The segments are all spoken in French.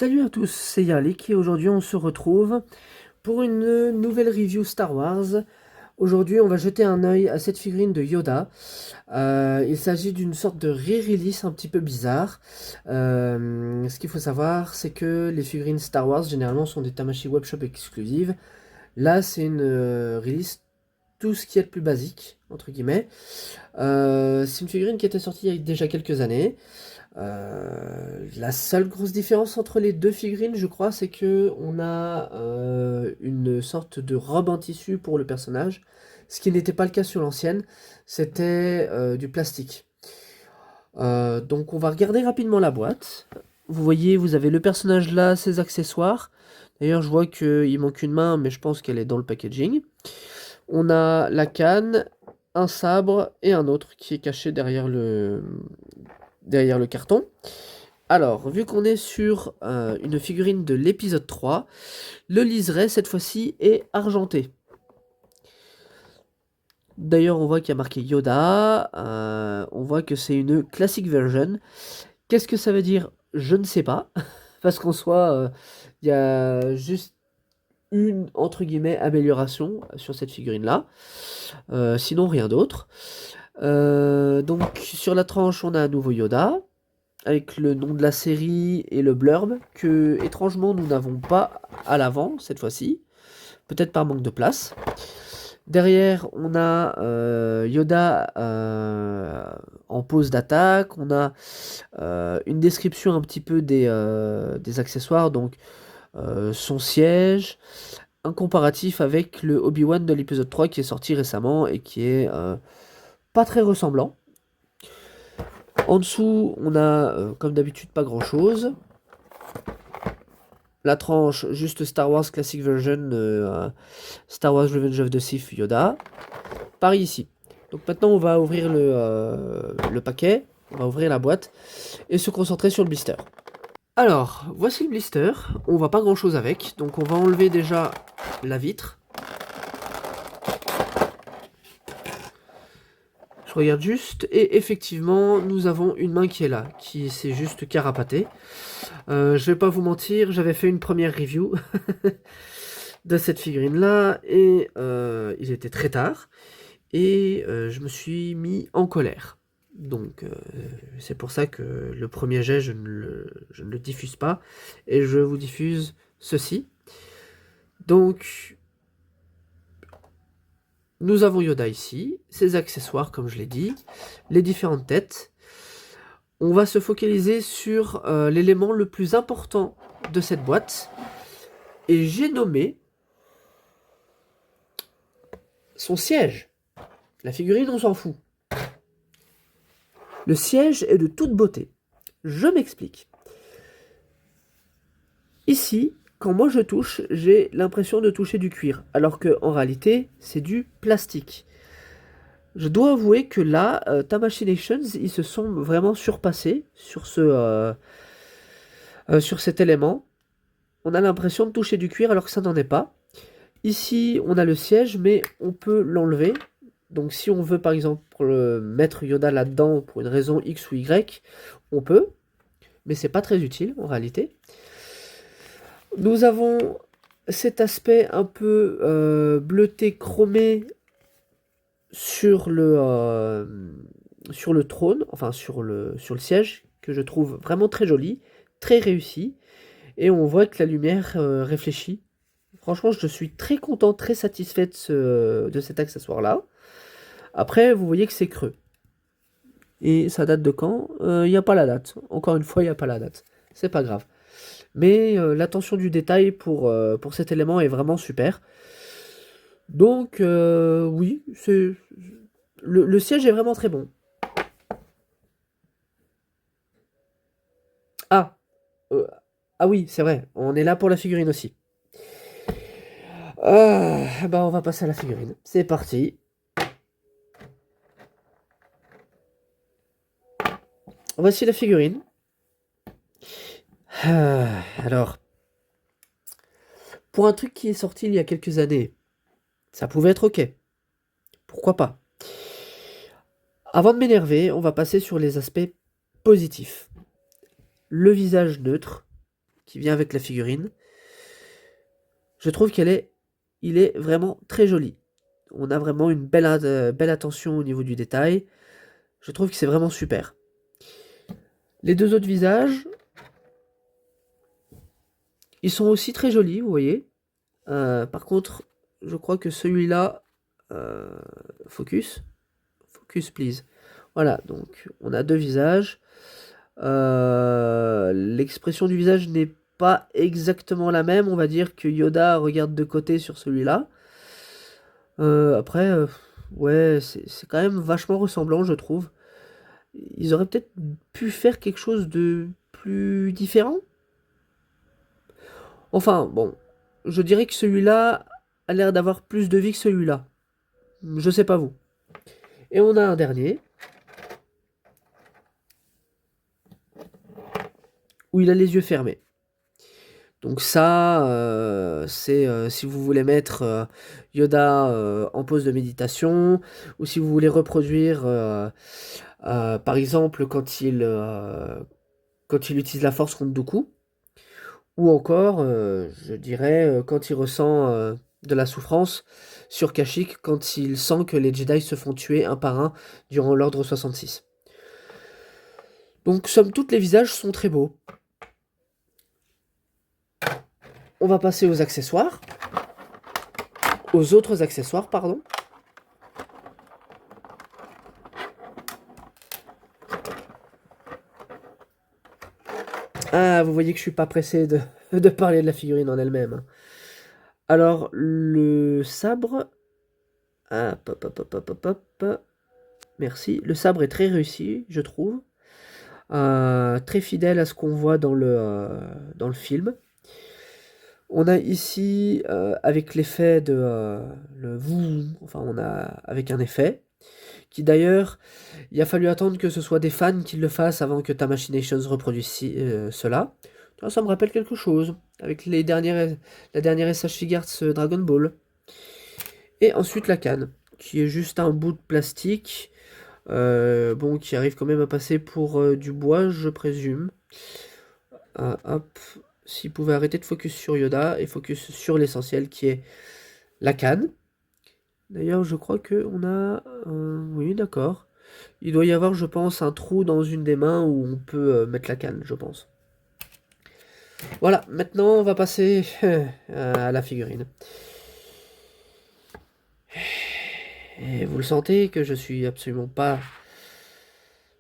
Salut à tous, c'est Yalik et aujourd'hui on se retrouve pour une nouvelle review Star Wars. Aujourd'hui on va jeter un œil à cette figurine de Yoda. Il s'agit d'une sorte de re-release un petit peu bizarre. Ce qu'il faut savoir c'est que les figurines Star Wars généralement sont des Tamashii Webshop exclusives. Là c'est une release tout ce qui est le plus basique, entre guillemets. C'est une figurine qui était sortie il y a déjà quelques années. La seule grosse différence entre les deux figurines, je crois, c'est que on a une sorte de robe en tissu pour le personnage, ce qui n'était pas le cas sur l'ancienne, c'était du plastique. Donc on va regarder rapidement la boîte. Vous voyez, vous avez le personnage là, ses accessoires. D'ailleurs, je vois qu'il manque une main, mais je pense qu'elle est dans le packaging. On a la canne, un sabre et un autre qui est caché derrière le carton. Alors, vu qu'on est sur une figurine de l'épisode 3, le liseré, cette fois-ci, est argenté. D'ailleurs, on voit qu'il y a marqué Yoda, on voit que c'est une classic version. Qu'est-ce que ça veut dire? Je ne sais pas, parce qu'en soi, il y a juste une, entre guillemets, amélioration sur cette figurine-là. Sinon, rien d'autre. Donc, sur la tranche, on a un nouveau Yoda, avec le nom de la série et le blurb, que étrangement nous n'avons pas à l'avant cette fois-ci, peut-être par manque de place. Derrière, on a Yoda en pose d'attaque, on a une description un petit peu des accessoires, donc son siège, un comparatif avec le Obi-Wan de l'épisode 3 qui est sorti récemment et qui est pas très ressemblant. En dessous, on a, comme d'habitude, pas grand-chose. La tranche, juste Star Wars Classic Version, Star Wars Revenge of the Sith Yoda. Par ici. Donc maintenant, on va ouvrir le paquet, on va ouvrir la boîte et se concentrer sur le blister. Alors, voici le blister. On voit pas grand-chose avec, donc on va enlever déjà la vitre. Je regarde juste, et effectivement, nous avons une main qui est là, qui s'est juste carapatée. Je vais pas vous mentir, j'avais fait une première review de cette figurine-là, et il était très tard, et je me suis mis en colère. Donc, c'est pour ça que le premier jet, je ne le diffuse pas, et je vous diffuse ceci. Donc, nous avons Yoda ici, ses accessoires, comme je l'ai dit, les différentes têtes. On va se focaliser sur l'élément le plus important de cette boîte. Et j'ai nommé son siège. La figurine, on s'en fout. Le siège est de toute beauté. Je m'explique. Ici, quand moi je touche, j'ai l'impression de toucher du cuir, alors qu'en réalité, c'est du plastique. Je dois avouer que là, Tamashii Nations, ils se sont vraiment surpassés sur sur cet élément. On a l'impression de toucher du cuir alors que ça n'en est pas. Ici, on a le siège, mais on peut l'enlever. Donc si on veut par exemple mettre Yoda là-dedans pour une raison X ou Y, on peut. Mais c'est pas très utile en réalité. Nous avons cet aspect un peu bleuté chromé sur le trône, enfin sur le siège, que je trouve vraiment très joli, très réussi. Et on voit que la lumière réfléchit. Franchement, je suis très content, très satisfait de cet accessoire-là. Après, vous voyez que c'est creux. Et ça date de quand? Il n'y a pas la date. Encore une fois, il n'y a pas la date. C'est pas grave. Mais l'attention du détail pour cet élément est vraiment super. Donc, oui, le siège est vraiment très bon. Ah, ah oui, c'est vrai, on est là pour la figurine aussi. Bah on va passer à la figurine. C'est parti. Voici la figurine. Alors, pour un truc qui est sorti il y a quelques années, ça pouvait être ok. Pourquoi pas? Avant de m'énerver, on va passer sur les aspects positifs. Le visage neutre, qui vient avec la figurine. Je trouve il est vraiment très joli. On a vraiment une belle attention au niveau du détail. Je trouve que c'est vraiment super. Les deux autres visages, ils sont aussi très jolis, vous voyez. Par contre, je crois que celui-là... focus. Focus, please. Voilà, donc on a deux visages. L'expression du visage n'est pas exactement la même. On va dire que Yoda regarde de côté sur celui-là. Après, ouais, c'est quand même vachement ressemblant, je trouve. Ils auraient peut-être pu faire quelque chose de plus différent. Enfin, bon, je dirais que celui-là a l'air d'avoir plus de vie que celui-là. Je sais pas vous. Et on a un dernier. Où il a les yeux fermés. Donc ça, c'est si vous voulez mettre Yoda en pause de méditation, ou si vous voulez reproduire, par exemple, quand il utilise la force contre Dooku, ou encore, je dirais, quand il ressent de la souffrance sur Kashyyyk, quand il sent que les Jedi se font tuer un par un durant l'Ordre 66. Donc, somme toute, les visages sont très beaux. On va passer aux accessoires. Aux autres accessoires, pardon. Ah, vous voyez que je suis pas pressé de parler de la figurine en elle-même. Alors, le sabre... Ah, hop, hop, hop, hop, hop, hop. Merci. Le sabre est très réussi, je trouve. Très fidèle à ce qu'on voit dans le film. On a ici, avec l'effet de le vous, enfin on a avec un effet, qui d'ailleurs, il a fallu attendre que ce soit des fans qui le fassent avant que Tamashinations reproduise cela. Ça me rappelle quelque chose, avec la dernière SH Figuarts Dragon Ball. Et ensuite la canne, qui est juste un bout de plastique, bon, qui arrive quand même à passer pour du bois, je présume. Hop, s'il pouvait arrêter de focus sur Yoda et focus sur l'essentiel qui est la canne. D'ailleurs, je crois qu'on a... oui, d'accord. Il doit y avoir, je pense, un trou dans une des mains où on peut mettre la canne, je pense. Voilà, maintenant on va passer à la figurine. Et vous le sentez que je suis absolument pas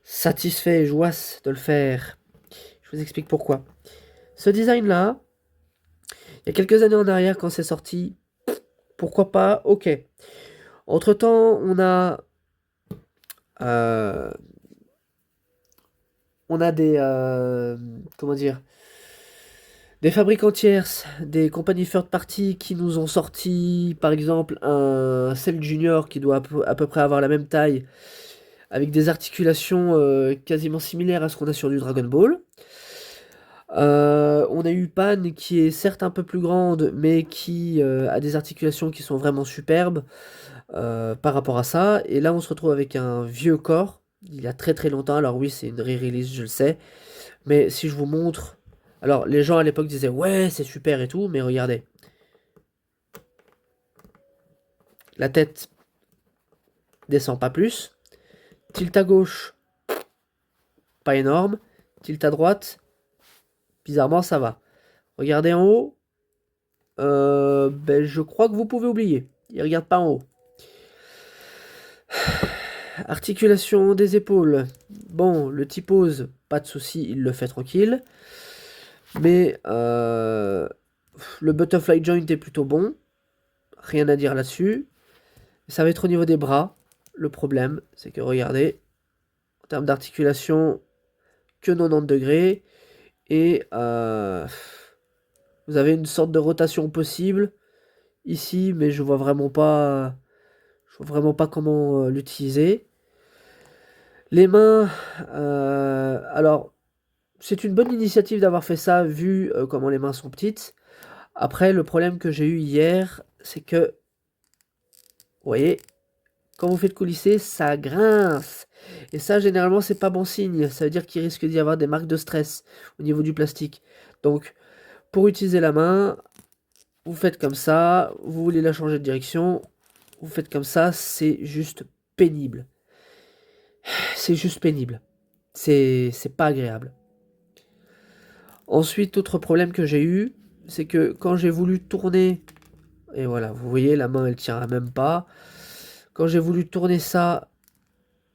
satisfait et joasse de le faire. Je vous explique pourquoi. Ce design-là, il y a quelques années en arrière quand c'est sorti, pourquoi pas, ok. Entre-temps, on a des... comment dire, des fabricants tierces, des compagnies third party qui nous ont sorti, par exemple, un Cell Junior qui doit à peu près avoir la même taille, avec des articulations quasiment similaires à ce qu'on a sur du Dragon Ball. On a eu Pan qui est certes un peu plus grande, mais qui a des articulations qui sont vraiment superbes par rapport à ça. Et là, on se retrouve avec un vieux corps, il y a très très longtemps. Alors oui, c'est une re-release, je le sais. Mais si je vous montre... Alors, les gens à l'époque disaient, ouais, c'est super et tout, mais regardez. La tête descend pas plus. Tilt à gauche, pas énorme. Tilt à droite, bizarrement, ça va. Regardez en haut. Ben, je crois que vous pouvez oublier. Il regarde pas en haut. Articulation des épaules. Bon, le typose, pas de souci, il le fait tranquille. Mais le butterfly joint est plutôt bon. Rien à dire là-dessus. Ça va être au niveau des bras. Le problème, c'est que regardez, en termes d'articulation, que 90 degrés. Et vous avez une sorte de rotation possible ici, mais je vois vraiment pas comment l'utiliser. Les mains, alors c'est une bonne initiative d'avoir fait ça vu comment les mains sont petites. Après, le problème que j'ai eu hier, c'est que, vous voyez, quand vous faites coulisser, ça grince. Et ça, généralement, c'est pas bon signe. Ça veut dire qu'il risque d'y avoir des marques de stress au niveau du plastique. Donc, Pour utiliser la main, vous faites comme ça. Vous voulez la changer de direction, vous faites comme ça. C'est juste pénible. C'est juste pénible. C'est pas agréable. Ensuite, autre problème que j'ai eu, c'est que quand j'ai voulu tourner, et voilà, vous voyez, la main elle tient même pas. Quand j'ai voulu tourner ça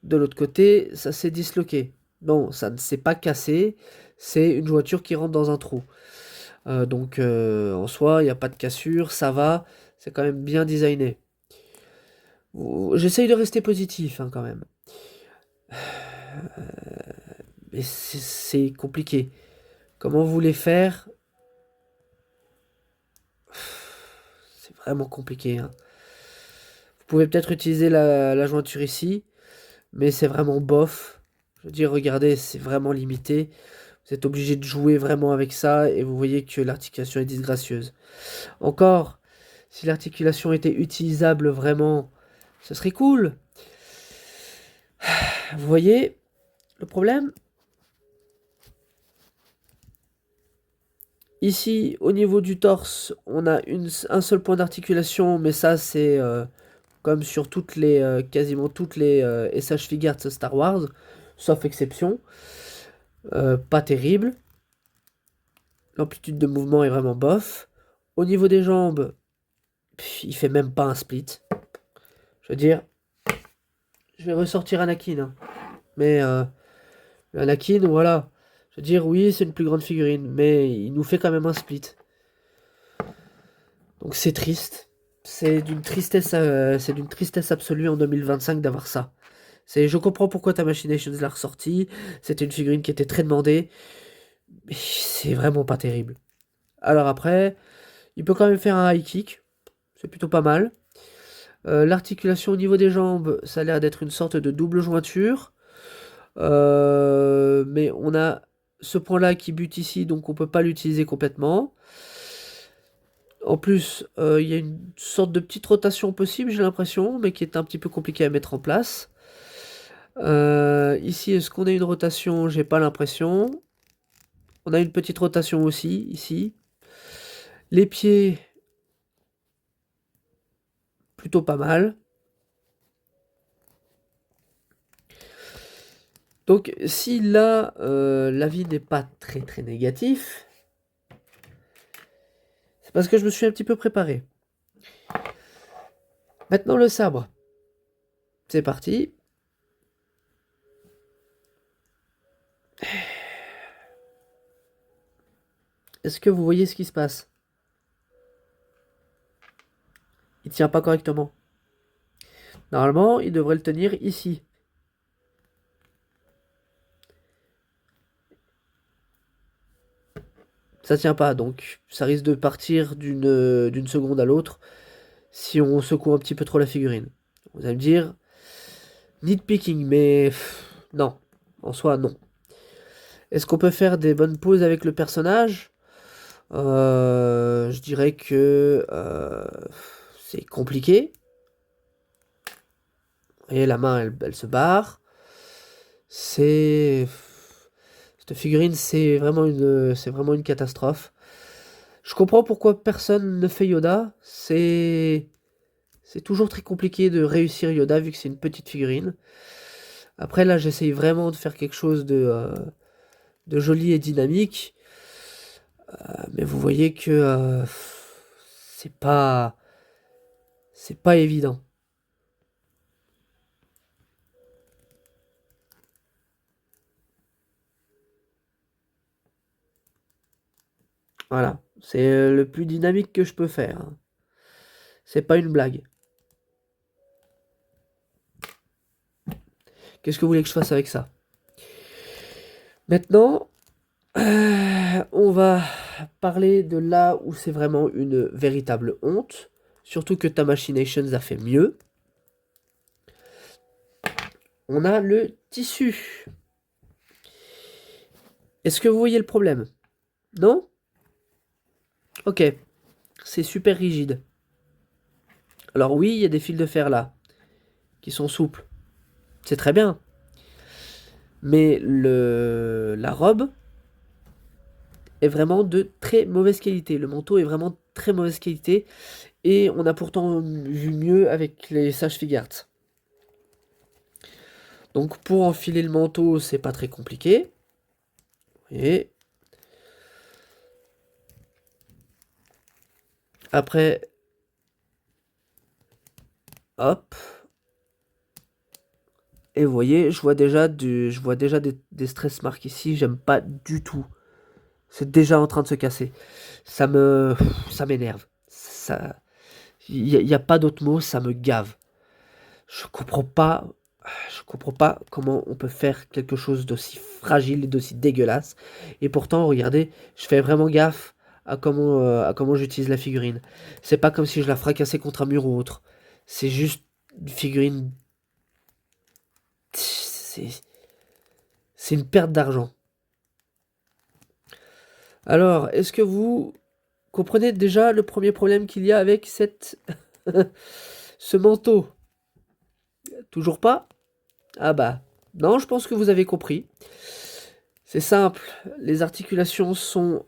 de l'autre côté, ça s'est disloqué. Non, ça ne s'est pas cassé, c'est une jointure qui rentre dans un trou. Donc en soi, il n'y a pas de cassure, ça va, c'est quand même bien designé. J'essaye de rester positif hein, quand même. Mais c'est compliqué. Comment vous voulez faire? C'est vraiment compliqué. Hein. Vous pouvez peut-être utiliser la jointure ici, mais c'est vraiment bof. Je veux dire, regardez, c'est vraiment limité. Vous êtes obligé de jouer vraiment avec ça et vous voyez que l'articulation est disgracieuse. Encore, si l'articulation était utilisable vraiment, ce serait cool. Vous voyez le problème? Ici, au niveau du torse, on a un seul point d'articulation, mais ça c'est comme sur toutes les, quasiment toutes les SH Figures Star Wars, sauf exception. Pas terrible. L'amplitude de mouvement est vraiment bof. Au niveau des jambes, il fait même pas un split. Je veux dire, je vais ressortir Anakin. Hein. Mais Anakin, voilà. Je veux dire, oui, c'est une plus grande figurine, mais il nous fait quand même un split. Donc c'est triste. C'est d'une tristesse absolue en 2025 d'avoir ça. Je comprends pourquoi ta Machinations l'a ressorti. C'était une figurine qui était très demandée. Mais c'est vraiment pas terrible. Alors après, il peut quand même faire un high kick. C'est plutôt pas mal. L'articulation au niveau des jambes, ça a l'air d'être une sorte de double jointure. Mais on a ce point-là qui bute ici, donc on peut pas l'utiliser complètement. En plus, il y a une sorte de petite rotation possible, j'ai l'impression, mais qui est un petit peu compliquée à mettre en place. Ici, est-ce qu'on a une rotation? J'ai pas l'impression. On a une petite rotation aussi, ici. Les pieds, plutôt pas mal. Donc, si là, l'avis n'est pas très très négatif, c'est parce que je me suis un petit peu préparé. Maintenant, le sabre. C'est parti. Est-ce que vous voyez ce qui se passe? Il tient pas correctement. Normalement, il devrait le tenir ici. Ça tient pas, donc ça risque de partir d'une seconde à l'autre si on secoue un petit peu trop la figurine. Vous allez me dire, nitpicking, mais non, en soi non. Est-ce qu'on peut faire des bonnes pauses avec le personnage? Je dirais que c'est compliqué. Vous voyez, la main, elle se barre. Cette figurine, c'est vraiment une catastrophe. Je comprends pourquoi personne ne fait Yoda. C'est toujours très compliqué de réussir Yoda vu que c'est une petite figurine. Après, là, j'essaye vraiment de faire quelque chose de joli et dynamique. Mais vous voyez que c'est pas, c'est pas évident. Voilà, c'est le plus dynamique que je peux faire. Hein. C'est pas une blague. Qu'est-ce que vous voulez que je fasse avec ça? Maintenant, on va parler de là où c'est vraiment une véritable honte. Surtout que ta Machinations a fait mieux. On a le tissu. Est-ce que vous voyez le problème? Non? Ok. C'est super rigide. Alors oui, il y a des fils de fer là, qui sont souples. C'est très bien. Mais la robe est vraiment de très mauvaise qualité. Le manteau est vraiment de très mauvaise qualité. Et on a pourtant vu mieux avec les Sage Figuarts. Donc pour enfiler le manteau, c'est pas très compliqué. Et après, hop. Et vous voyez, je vois déjà des stress marks ici. J'aime pas du tout. C'est déjà en train de se casser. Ça m'énerve. Y a pas d'autre mot. Ça me gave. Je comprends pas. Je comprends pas comment on peut faire quelque chose d'aussi fragile et d'aussi dégueulasse. Et pourtant, regardez, je fais vraiment gaffe à comment j'utilise la figurine. C'est pas comme si je la fracassais contre un mur ou autre. C'est juste une figurine. C'est c'est une perte d'argent. Alors, est-ce que vous comprenez déjà le premier problème qu'il y a avec ce manteau? Toujours pas? Ah bah, non, je pense que vous avez compris. C'est simple, les articulations sont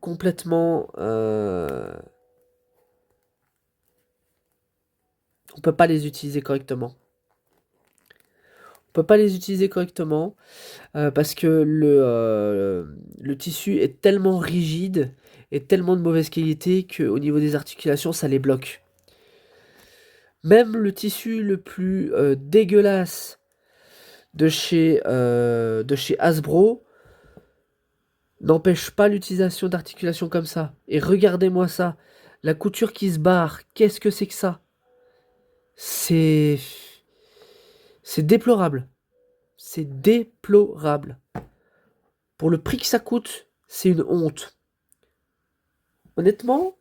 complètement... on peut pas les utiliser correctement. On peut pas les utiliser correctement parce que le tissu est tellement rigide et tellement de mauvaise qualité qu'au niveau des articulations, ça les bloque. Même le tissu le plus dégueulasse de chez Hasbro n'empêche pas l'utilisation d'articulations comme ça. Et regardez-moi ça. La couture qui se barre, qu'est-ce que c'est que ça? C'est... C'est déplorable. C'est déplorable. Pour le prix que ça coûte, c'est une honte. Honnêtement,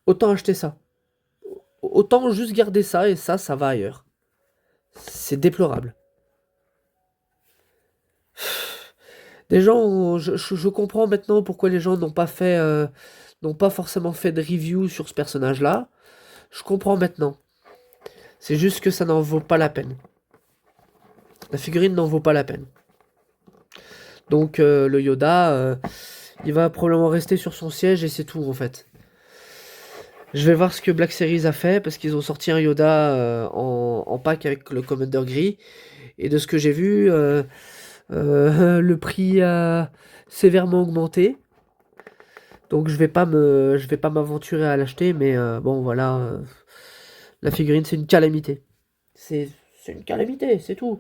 autant acheter ça. Autant juste garder ça et ça va ailleurs. C'est déplorable. Les gens, je comprends maintenant pourquoi les gens n'ont pas forcément fait de review sur ce personnage-là. Je comprends maintenant. C'est juste que ça n'en vaut pas la peine. La figurine n'en vaut pas la peine. Donc le Yoda, il va probablement rester sur son siège et c'est tout en fait. Je vais voir ce que Black Series a fait parce qu'ils ont sorti un Yoda en pack avec le Commander gris. Et de ce que j'ai vu, le prix a sévèrement augmenté. Donc je vais pas m'aventurer à l'acheter, mais bon voilà, la figurine c'est une calamité. C'est une calamité, c'est tout.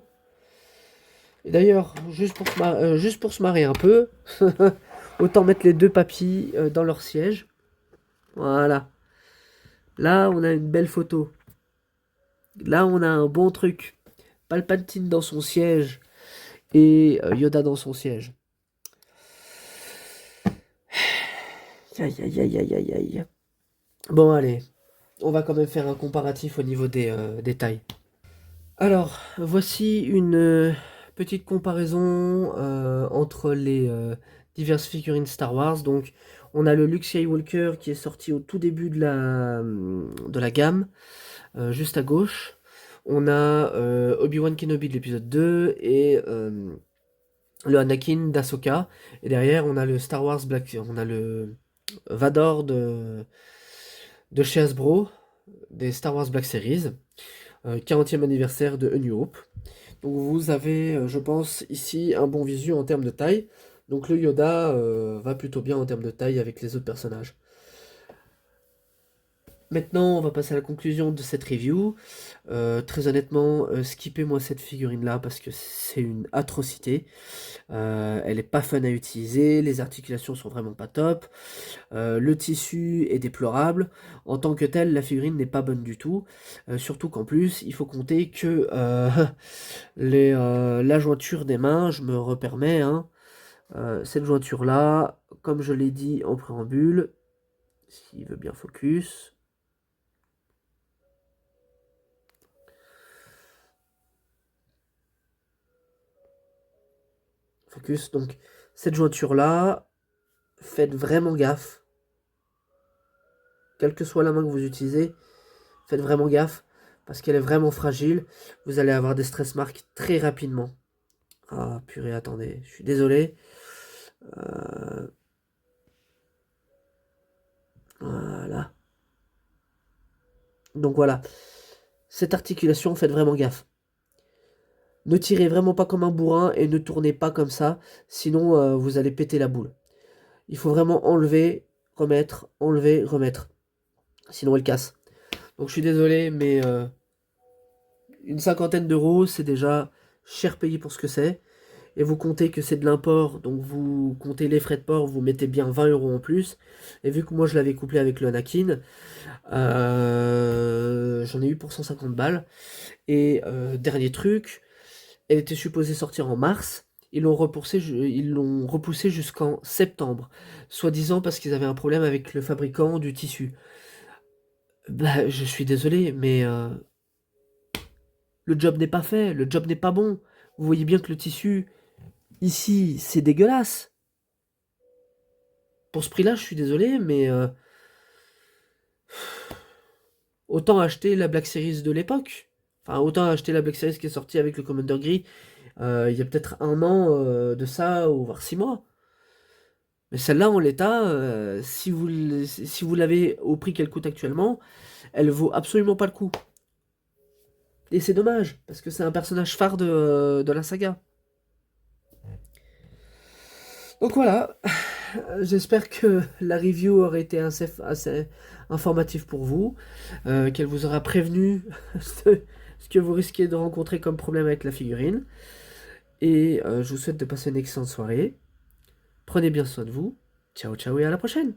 Et d'ailleurs, juste pour se marrer un peu, autant mettre les deux papilles dans leur siège. Voilà. Là, on a une belle photo. Là, on a un bon truc. Palpatine dans son siège et Yoda dans son siège. Aïe, aïe, aïe, aïe, aïe, aïe. Bon, allez. On va quand même faire un comparatif au niveau des tailles. Alors, voici une petite comparaison entre les diverses figurines Star Wars. Donc, on a le Luke Skywalker qui est sorti au tout début de la gamme, juste à gauche. On a Obi-Wan Kenobi de l'épisode 2 et le Anakin d'Ahsoka. Et derrière, on a le Star Wars Black... On a le Vador de chez Hasbro, des Star Wars Black Series. 40e anniversaire de A New Hope. Donc vous avez, je pense, ici un bon visu en termes de taille. Donc le Yoda va plutôt bien en termes de taille avec les autres personnages. Maintenant, on va passer à la conclusion de cette review. Très honnêtement, skippez-moi cette figurine-là parce que c'est une atrocité. Elle est pas fun à utiliser, les articulations sont vraiment pas top, le tissu est déplorable. En tant que tel, la figurine n'est pas bonne du tout. Surtout qu'en plus, il faut compter que la jointure des mains, je me repermets, hein, cette jointure-là, comme je l'ai dit en préambule, s'il veut bien focus. Focus, donc cette jointure-là, faites vraiment gaffe. Quelle que soit la main que vous utilisez, faites vraiment gaffe parce qu'elle est vraiment fragile. Vous allez avoir des stress marks très rapidement. Ah purée, attendez, je suis désolé. Euh, voilà. Donc voilà. Cette articulation, faites vraiment gaffe. Ne tirez vraiment pas comme un bourrin et ne tournez pas comme ça, sinon vous allez péter la boule. Il faut vraiment enlever, remettre. Sinon elle casse. Donc je suis désolé, mais une cinquantaine d'euros, c'est déjà cher payé pour ce que c'est. Et vous comptez que c'est de l'import, donc vous comptez les frais de port, vous mettez bien 20 euros en plus. Et vu que moi je l'avais couplé avec le Anakin, j'en ai eu pour 150 balles. Et dernier truc, elle était supposée sortir en mars. Ils l'ont repoussé jusqu'en septembre, soi-disant parce qu'ils avaient un problème avec le fabricant du tissu. Bah, je suis désolé, mais le job n'est pas fait, le job n'est pas bon. Vous voyez bien que le tissu, ici, c'est dégueulasse. Pour ce prix-là, je suis désolé, mais autant acheter la Black Series de l'époque. Enfin, autant acheter la Black Series qui est sortie avec le Commander Gris il y a peut-être un an de ça, ou voire 6 mois. Mais celle-là, en l'état, si vous l'avez au prix qu'elle coûte actuellement, elle vaut absolument pas le coup. Et c'est dommage, parce que c'est un personnage phare de la saga. Donc voilà, j'espère que la review aurait été assez informative pour vous, qu'elle vous aura prévenu ce que vous risquez de rencontrer comme problème avec la figurine. Et je vous souhaite de passer une excellente soirée. Prenez bien soin de vous. Ciao ciao et à la prochaine.